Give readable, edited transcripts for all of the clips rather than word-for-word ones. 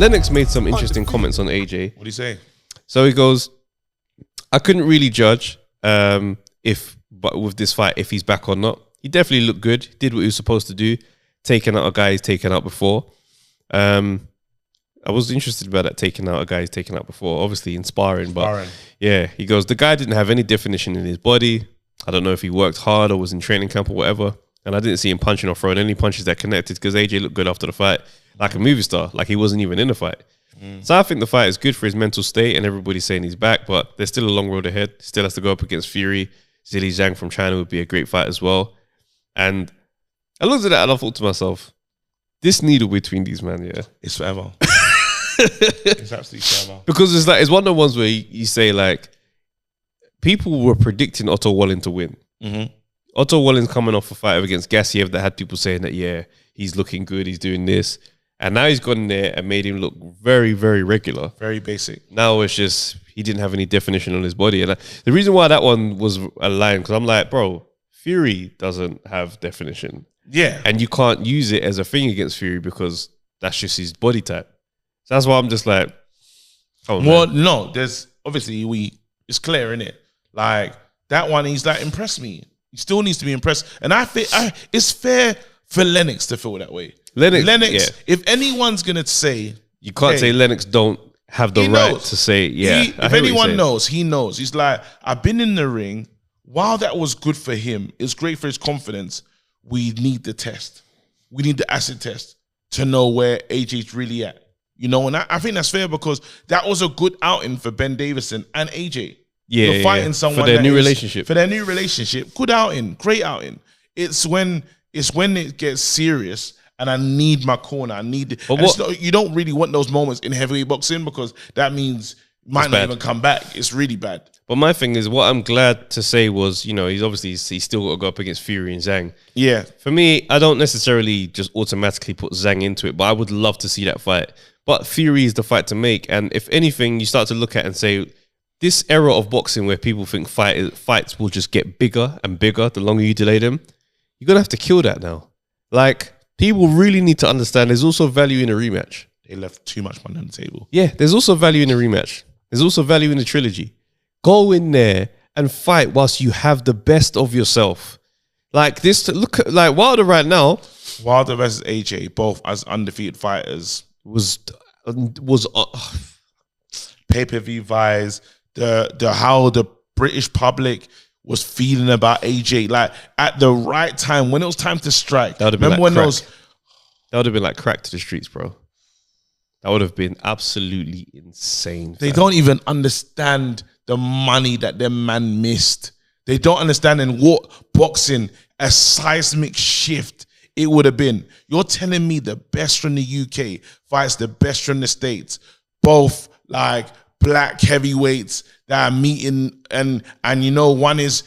Lennox made some interesting comments on AJ. What do you say? So he goes, I couldn't really judge but with this fight, if he's back or not. He definitely looked good, did what he was supposed to do, taking out a guy he's taken out before. I was interested about that, taking out a guy he's taken out before, obviously inspiring. But yeah, he goes, the guy didn't have any definition in his body. I don't know if he worked hard or was in training camp or whatever. And I didn't see him punching or throwing any punches that connected, because AJ looked good after the fight, like a movie star, like he wasn't even in the fight. So I think the fight is good for his mental state, and everybody's saying he's back, but there's still a long road ahead. Still has to go up against Fury. Zhilei Zhang from China would be a great fight as well. And I looked at that and I thought to myself, this needle between these men, yeah, it's forever. It's absolutely forever. Because it's like, it's one of the ones where you say, like, people were predicting Otto Wallin to win. Otto Wallin's coming off a fight against Gassiev that had people saying that, yeah, he's looking good, he's doing this. And now he's gone in there and made him look very, very regular. Very basic. Now it's just, he didn't have any definition on his body. And the reason why that one was a line, because I'm like, bro, Fury doesn't have definition. Yeah. And you can't use it as a thing against Fury because that's just his body type. So that's why I'm just like, oh, well, man. No, there's obviously it's clear, innit? Like that one, he's like, impressed me. He still needs to be impressed. And I think it's fair for Lennox to feel that way. Lennox, yeah. If anyone's gonna say, you can't say Lennox don't have the right to say, yeah. If anyone knows, he knows. He's like, I've been in the ring. While that was good for him, it's great for his confidence. We need the test. We need the acid test to know where AJ's really at. You know, and I think that's fair, because that was a good outing for Ben Davison and AJ. Yeah, you're fighting someone for their new relationship. For their new relationship, good outing, great outing. It's when it gets serious, and I need my corner. I need. You don't really want those moments in heavyweight boxing, because that means it might not even come back. It's really bad. But my thing is, what I'm glad to say was, you know, he's still got to go up against Fury and Zhang. Yeah. For me, I don't necessarily just automatically put Zhang into it, but I would love to see that fight. But Fury is the fight to make, and if anything, you start to look at and say, this era of boxing where people think fights will just get bigger and bigger the longer you delay them, you're going to have to kill that now. Like, people really need to understand there's also value in a rematch. They left too much money on the table. Yeah, there's also value in a rematch. There's also value in a trilogy. Go in there and fight whilst you have the best of yourself. Like this, look at like Wilder right now. Wilder versus AJ, both as undefeated fighters, was pay-per-view vibes. The how the British public was feeling about AJ, like at the right time when it was time to strike. That would have been that would have been like crack to the streets, bro. That would have been absolutely insane. They don't even understand the money that their man missed. They don't understand in what boxing a seismic shift it would have been. You're telling me the best from the UK fights the best from the States, both like black heavyweights that are meeting, and you know, one is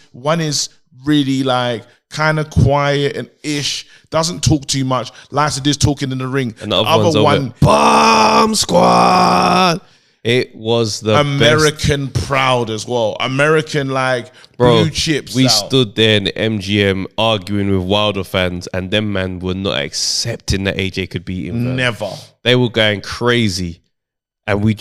really like kind of quiet and ish, doesn't talk too much, likes to just talking in the ring. And the other one, Bomb Squad. It was the American best. Proud as well. American like blue chips. We stood there in the MGM arguing with Wilder fans, and them man were not accepting that AJ could beat him. Man. Never. They were going crazy. And we've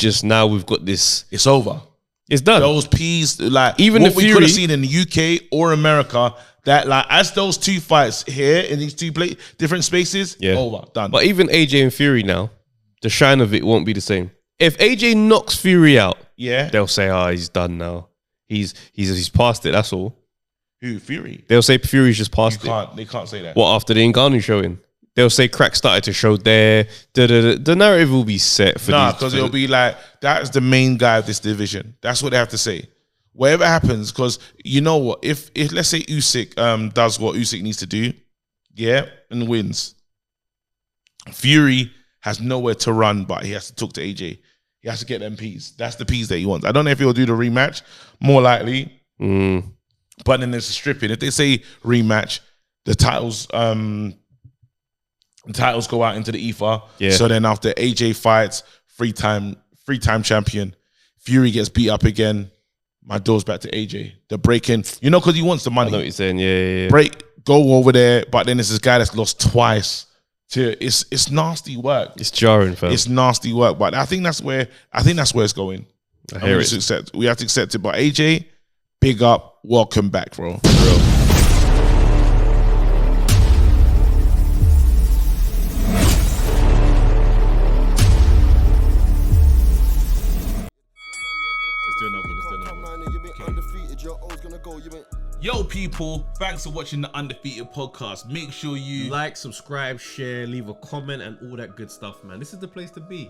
got this. It's over. It's done. Those P's, like even what the we could have seen in the UK or America, that like as those two fights here in these two different spaces, over, done. But even AJ and Fury now, the shine of it won't be the same. If AJ knocks Fury out, they'll say, "Oh, he's done now. He's past it." That's all. Who, Fury? They'll say Fury's just past it. They can't say that. What, after the Ngannou showing? They'll say crack started to show there. The narrative will be set for because it'll be like, that's the main guy of this division. That's what they have to say. Whatever happens, because you know what? If let's say Usyk does what Usyk needs to do, and wins, Fury has nowhere to run, but he has to talk to AJ. He has to get them P's. That's the P's that he wants. I don't know if he'll do the rematch. More likely. But then there's a stripping. If they say rematch, the titles go out into the ether. Yeah. So then after AJ fights, three-time champion, Fury gets beat up again, my door's back to AJ. The break-in, because he wants the money. I know what you're saying, yeah. Go over there, but then there's this guy that's lost twice It's nasty work. It's jarring, fam. It's nasty work, but I think that's where it's going. I hear it. We have to accept it. But AJ, big up, welcome back, bro. Yo, people, thanks for watching the Undefeated podcast. Make sure you Like, subscribe, share, leave a comment, and all that good stuff, man. This is the place to be.